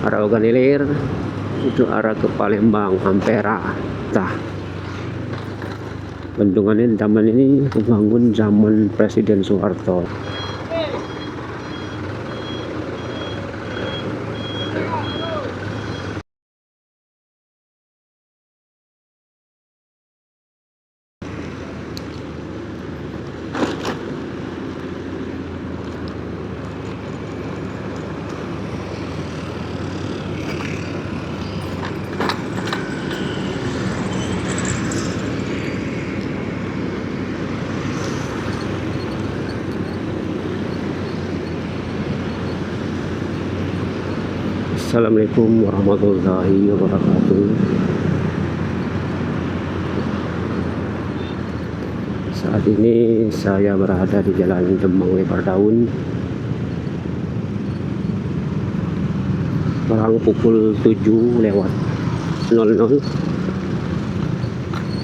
arah Oganilir itu arah ke Palembang, Ampera. Nah, bendungan ini zaman ini dibangun zaman Presiden Soeharto. Assalamualaikum warahmatullahi wabarakatuh. Saat ini saya berada di Jalan Demang Lebar Daun. Sekarang pukul 7:00.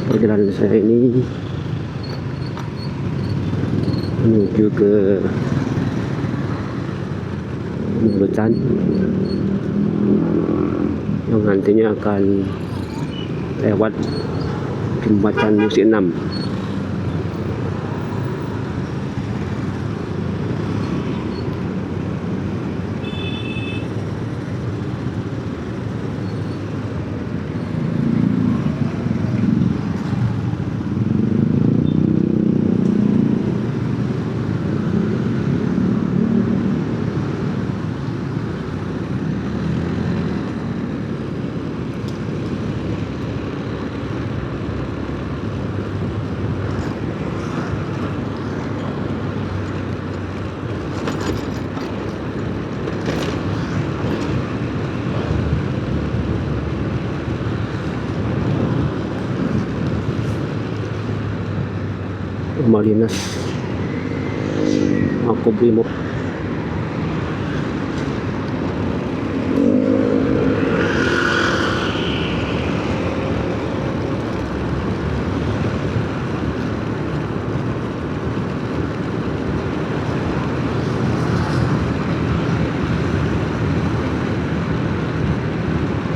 Perjalanan saya ini menuju ke Murutan yang nantinya akan lewat jembatan Musi 6. Malinas Makobrimob.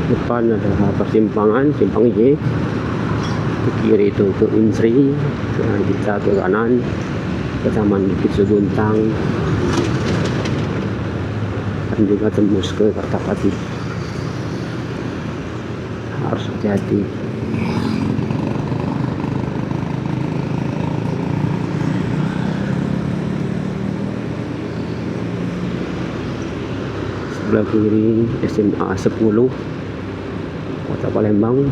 Depan adalah persimpangan Simpang Y, ke kiri itu ke Unsri, dan kita ke kanan ke Taman Bukit Seguntang dan juga tembus ke Kertapati. Harus hati-hati. Sebelah kiri SMA 10 Kota Palembang.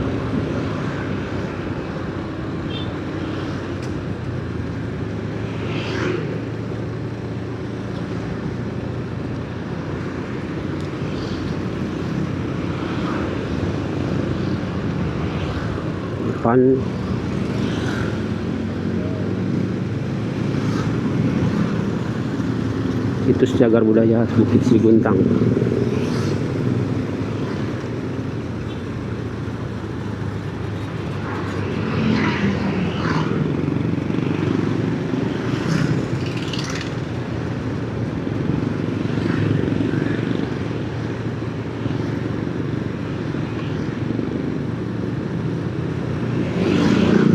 Depan situs cagar budaya Bukit Seguntang.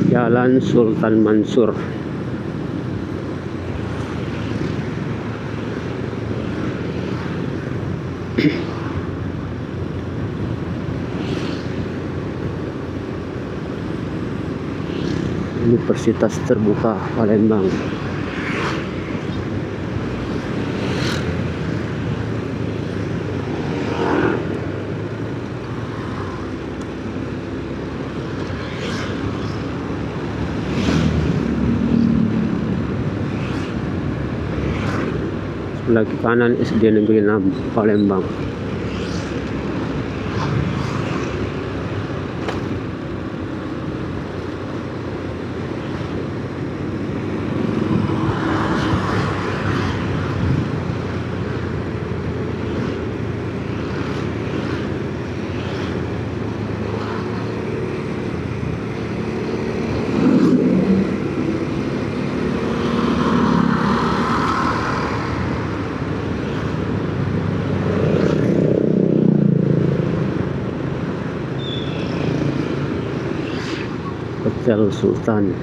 Jalan Sultan Mansur. Universitas Terbuka Palembang. Sebelah kanan SD Negeri 6 Palembang. Hotel Sultan.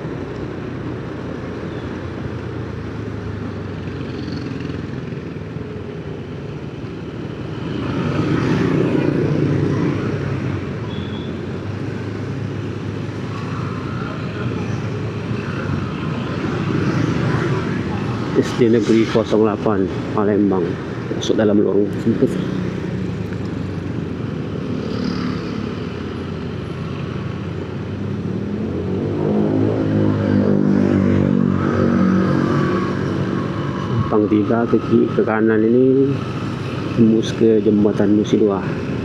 SD Negeri 08 Palembang, masuk dalam lorong sempit. Simpang 3 ke kanan ini tembus ke jembatan Musi 2.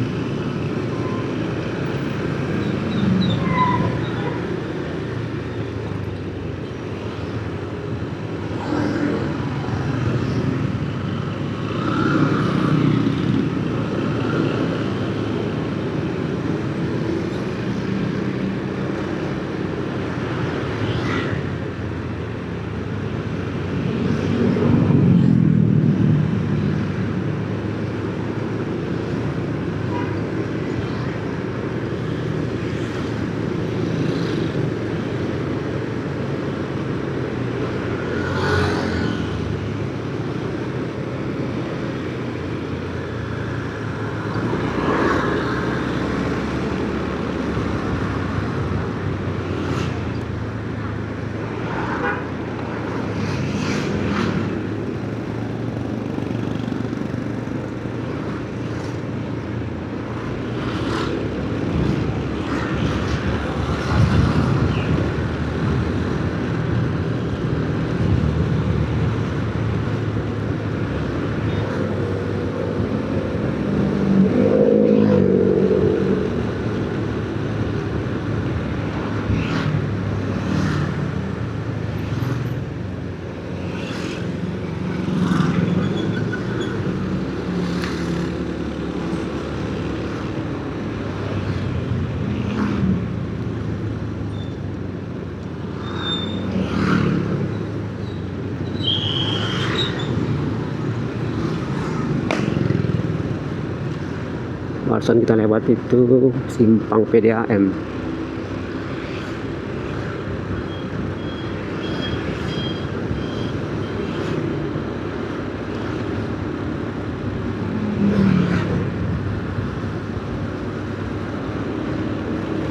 Barusan kita lewat itu simpang PDAM.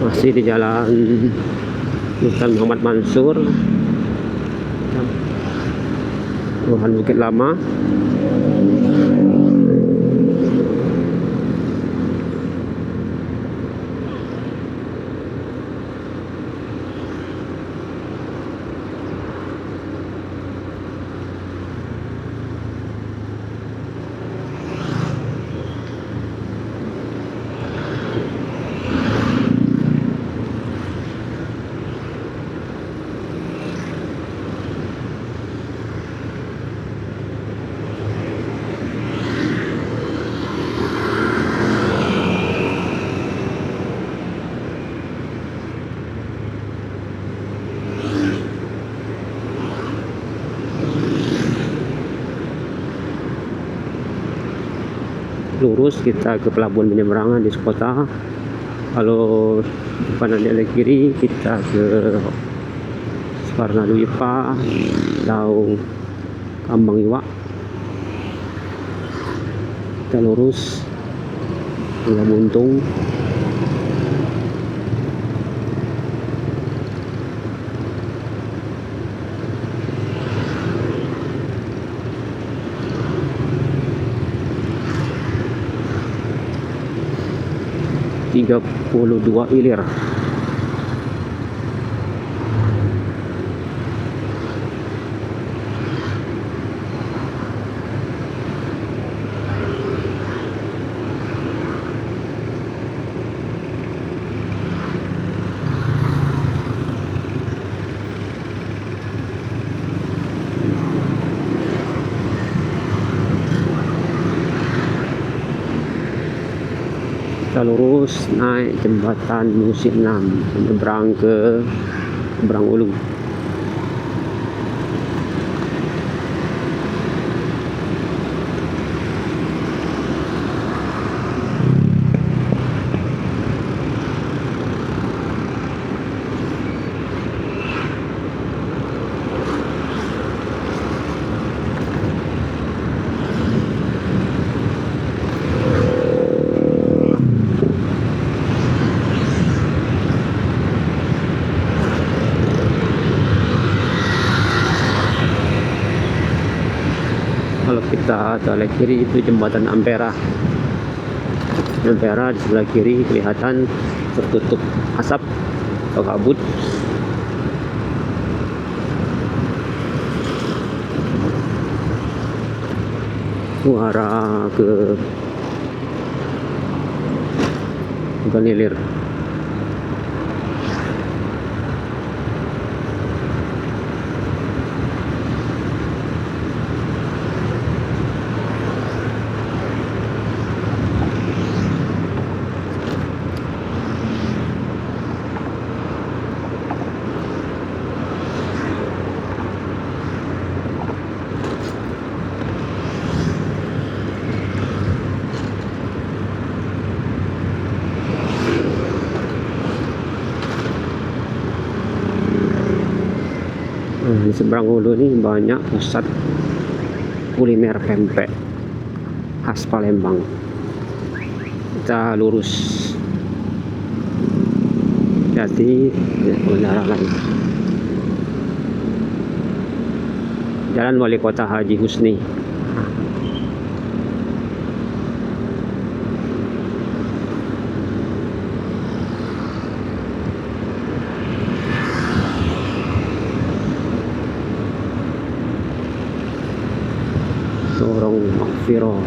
Masih di jalan Sultan Muhammad Mansur, Kelurahan Bukit Lama. Lurus kita ke pelabuhan penyeberangan di kota. Kalau depan ada kiri kita ke Sukarna Dwipa atau Kambang Iwak. Kita lurus hingga Buntung. Tiga 32 ilir. Kita lurus naik jembatan Musi 6 menyeberang ke Berang Ulu. kalau kita belok kiri itu jembatan Ampera. Ampera di sebelah kiri kelihatan tertutup asap atau kabut. Itu arah ke Ganilir. Di seberang hulu ini banyak pusat kuliner pempek khas Palembang. Kita lurus, jadi pengendara lain. Jalan Wali Kota Haji Husni. Lorong Makfiro,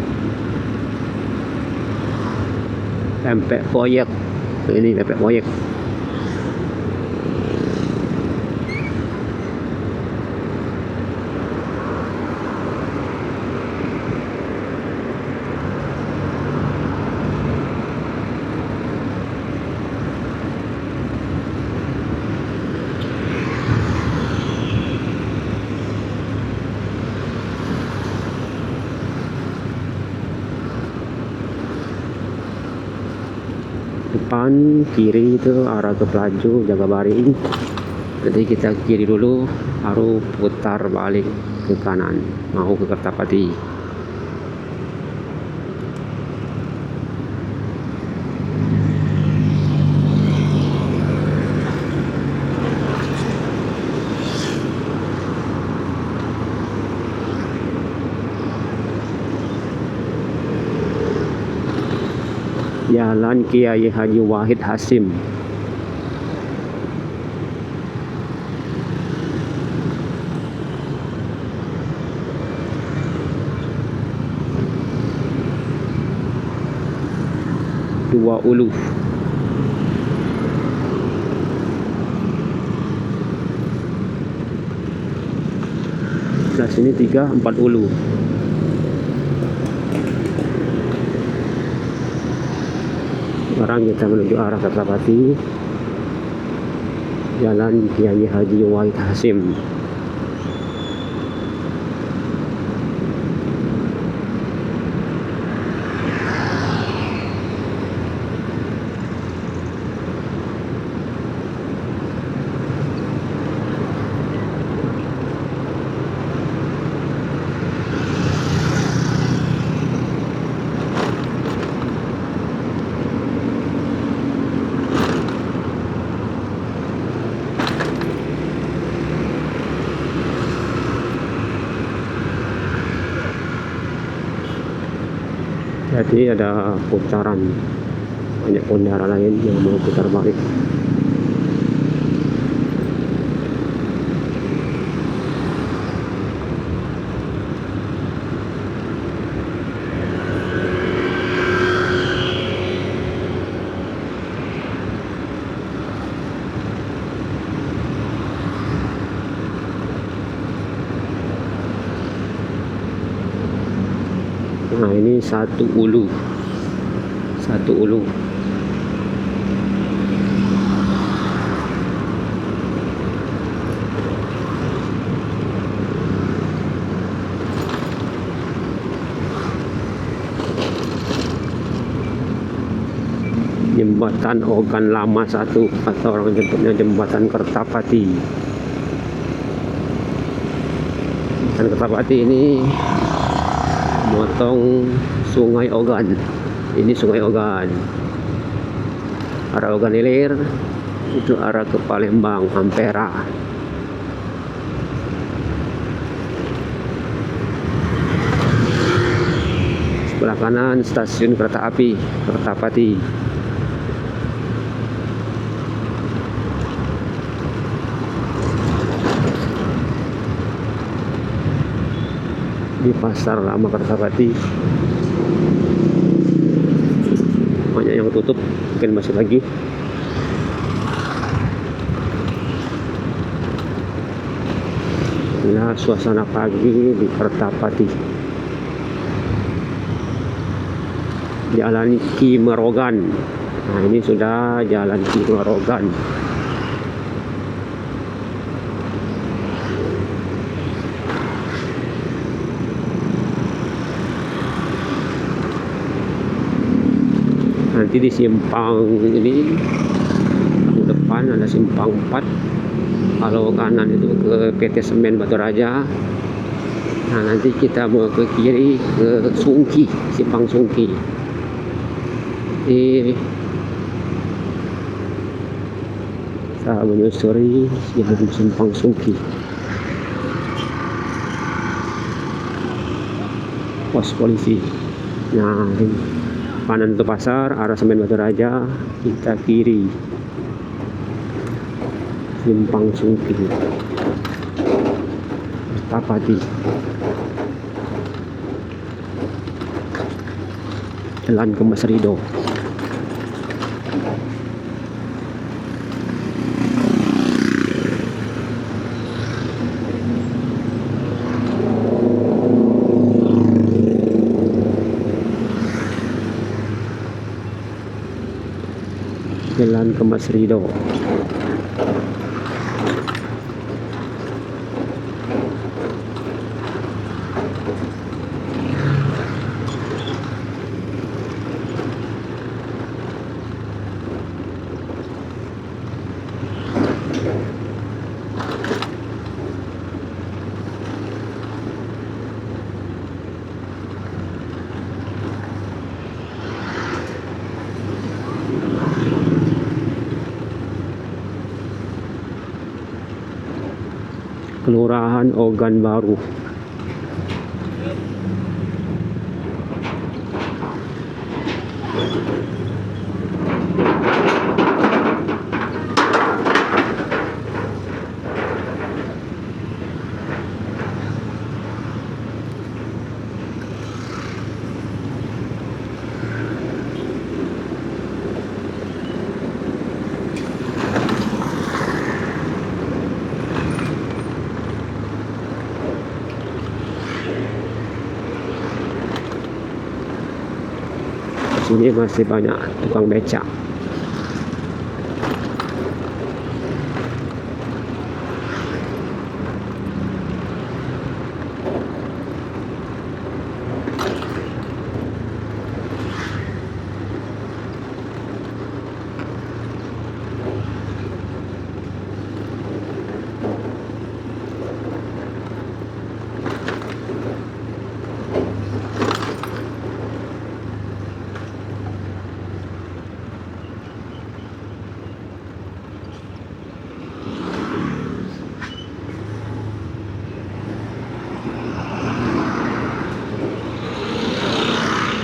pempek koyek. Ini pempek koyek. Depan kiri itu arah ke Pelaju Jagabaring. Nanti kita kiri dulu, baru putar balik ke kanan mau ke Kertapati. Jalan Kiai Haji Wahid Hasim. Dua Ulu. Nah sini 3, 4 Ulu. Sekarang kita menuju arah Kertapati, Jalan Kiai Haji Wahid Hasim. Jadi ada putaran, banyak pengendara lain yang mau putar balik. Nah ini 1 Ulu, 1 Ulu. Jembatan Ogan Lama 1 atau orang nyebutnya Jembatan Kertapati. Jembatan Kertapati ini motong Sungai Ogan. Ini Sungai Ogan. Arah Ogan Ilir itu arah ke Palembang, Ampera. sebelah kanan stasiun kereta api Kertapati. Di pasar lama Kertapati banyak yang tutup, mungkin masih lagi. Inilah suasana pagi di Kertapati. Jalan Ki Merogan. Nah, ini sudah jalan Ki Merogan. Nanti di simpang ini depan ada simpang 4. Kalau kanan itu ke PT Semen Batu Raja. Nah, nanti kita mau ke kiri ke Sungki, simpang Sungki. Di saya menyusuri jalan simpang Sungki. Pos polisi. Nah, kanan itu pasar, arah Semen Batu Raja, kita kiri simpang Sungki Kertapati. Jalan ke Mas Rido. Jalan ke Mas Rido. Kelurahan Ogan Baru. Sini masih banyak tukang becak.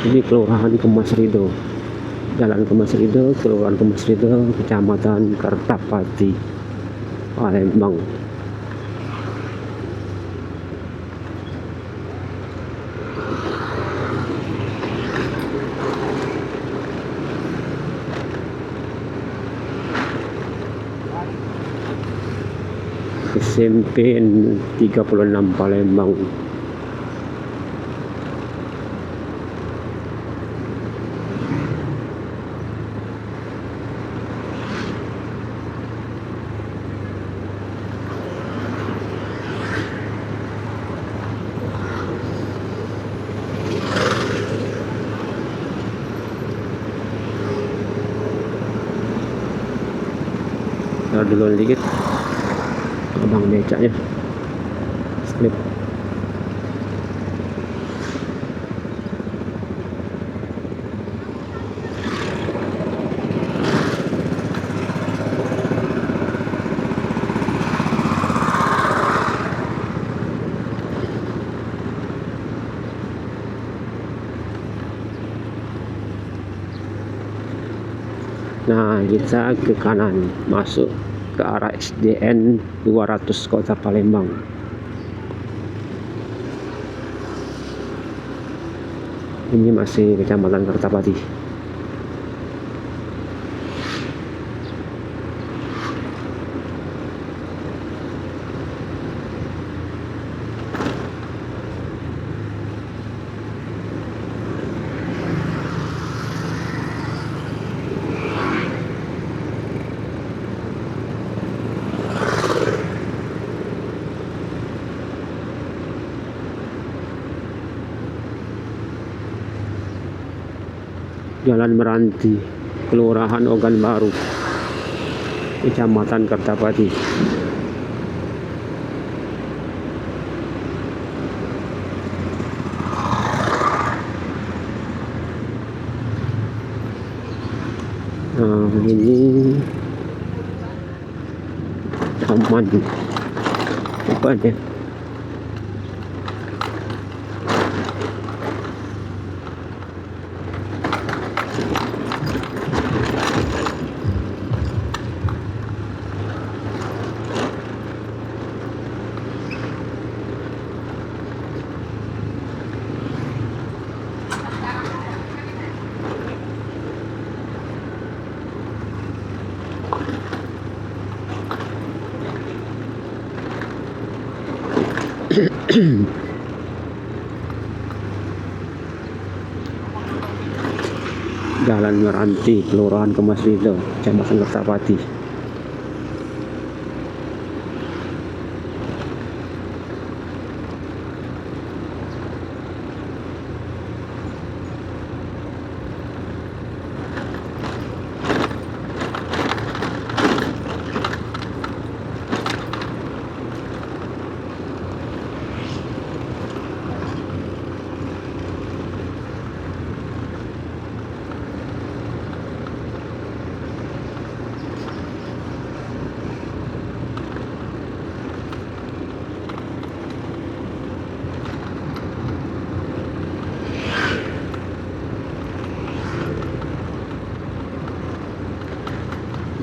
Ini kelurahan Kemas Rido, jalan Kemas Rido, kelurahan Kemas Rido, kecamatan Kertapati, Palembang. SMP 36 Palembang. Duluan dikit abang becaknya slip. kita ke kanan masuk ke arah SDN 200 Kota Palembang. Ini masih Kecamatan Kertapati. Jalan Meranti, Kelurahan Ogan Baru, Kecamatan Kertapati. Nah, ini taman apa deh? Jalan Meranti, Kelurahan Kemasrido, Kecamatan Kertapati.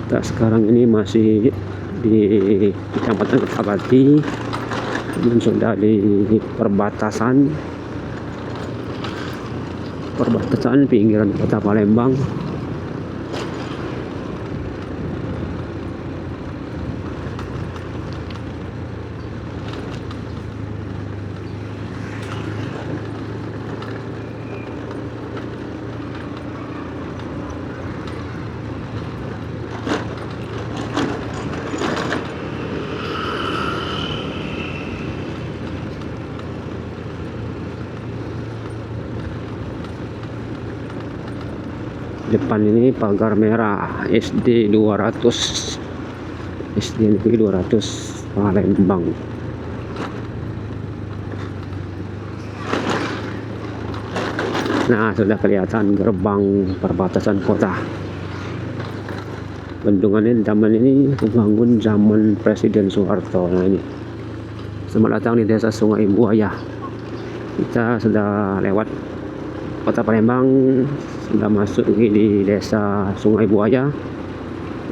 Kita sekarang ini masih di Kecamatan Kertapati, dan sudah di perbatasan pinggiran Kota Palembang. Depan ini pagar merah SD 200 Negeri 200 Palembang. Nah, sudah kelihatan gerbang perbatasan kota. Bendungan ini, taman ini dibangun zaman Presiden Soeharto. Nah, ini selamat datang di Desa Sungai Buaya. Kita sudah lewat Kota Palembang, sudah masuk di Desa Sungai Buaya,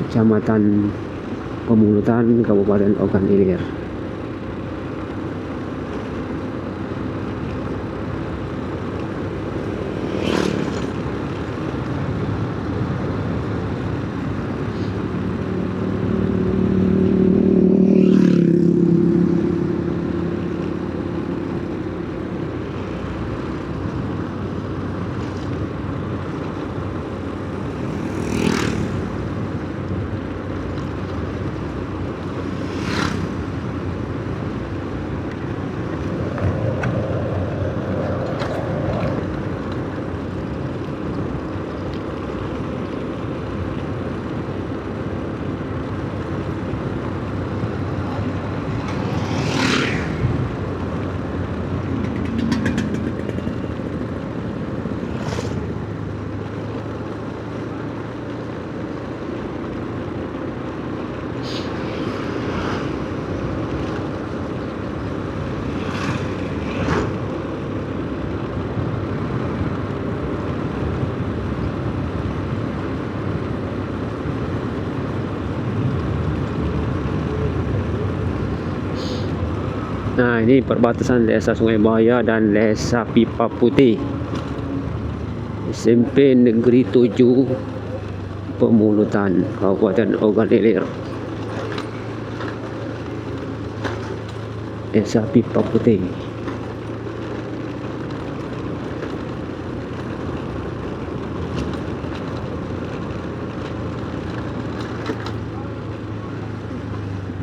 Kecamatan Pemulutan, Kabupaten Ogan Ilir. Nah, ini perbatasan Desa Sungai Bahaya dan Desa Pipa Putih. SMP Negeri 7 Pemulutan, Kabupaten Ogan Ilir. Desa Pipa Putih.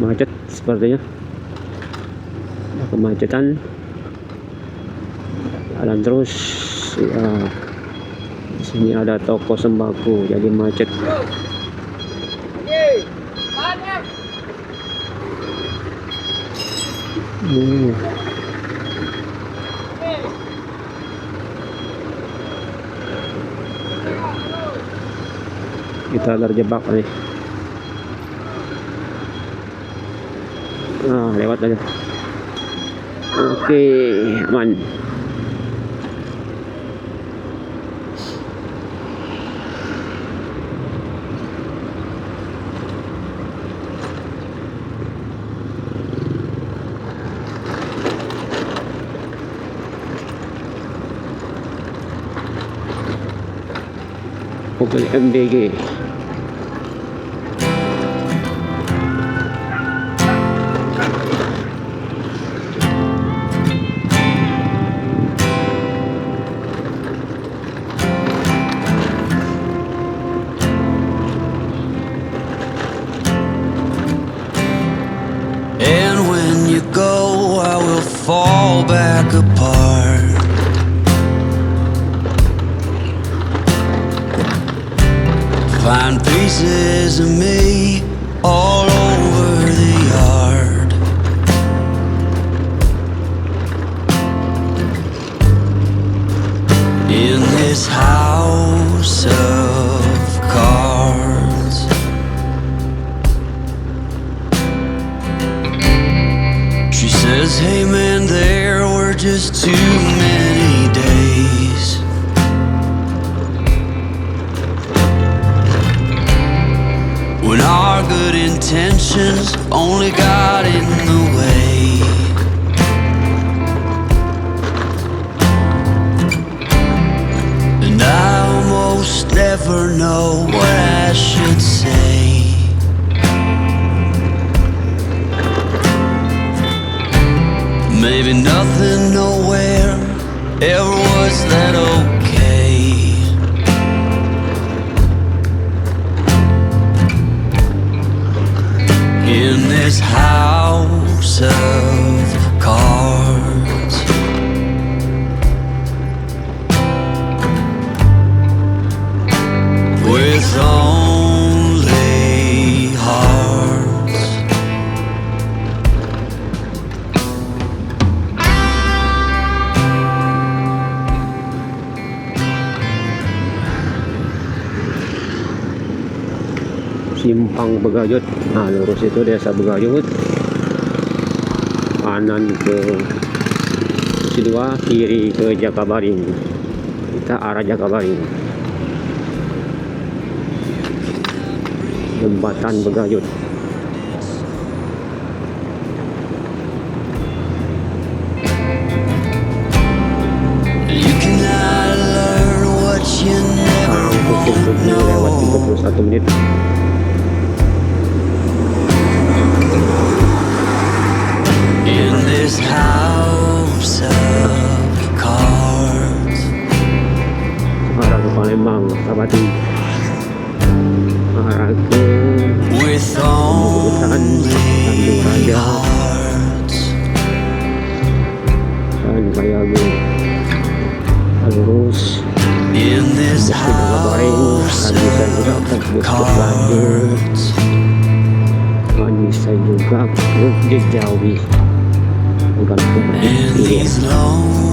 Macet sepertinya, kemacetan jalan terus ya. Di sini ada toko sembako jadi macet. Kita terjebak nih. Nah, lewat aja. Oke, aman. Mobil MDG. And when you go, I will fall back apart. Find pieces of me all over the yard. In this house of cards, she says, hey man, there were just too many days. When our good intentions only got in the way. And I almost never know what I should say. Maybe nothing nowhere ever was that okay. In this house of cards, with only hearts. Simpang Begayut. Nah, lurus itu Desa Begayut, kanan ke Sidua, kiri ke Jakabaring. Kita arah Jakabaring. Jembatan Begayut. You cannot learn what you never Pukul 7 lewat 31 menit. in this house of cards. Arah ke Palembang, Sabati. Arah ke With Tanjung only Raja hearts. dan Kayagu. Lurus In this Jakabaring, house dan bisa juga of ke Bukit Batu, cards. dan bisa juga ke Jejawi. Bukan And Kumbang. these lonely